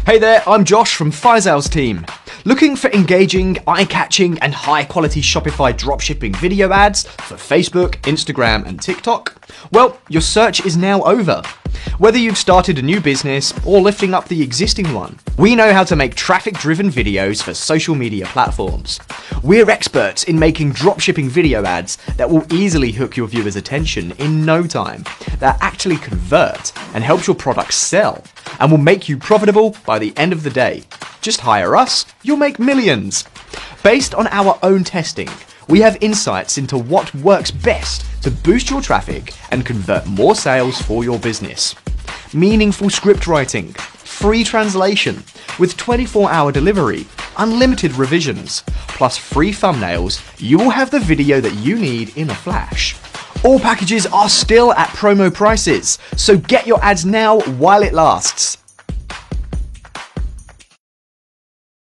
Hey there, I'm Josh from Faisal's team. Looking for engaging, eye-catching and high-quality Shopify dropshipping video ads for Facebook, Instagram and TikTok? Well, your search is now over. Whether you've started a new business or lifting up the existing one, we know how to make traffic-driven videos for social media platforms. We're experts in making dropshipping video ads that will easily hook your viewers' attention in no time, that actually convert and helps your product sell, and will make you profitable by the end of the day. Just hire us, you'll make millions. Based on our own testing, we have insights into what works best to boost your traffic and convert more sales for your business. Meaningful script writing, free translation, with 24-hour delivery, unlimited revisions, plus free thumbnails, you will have the video that you need in a flash. All packages are still at promo prices, so get your ads now while it lasts.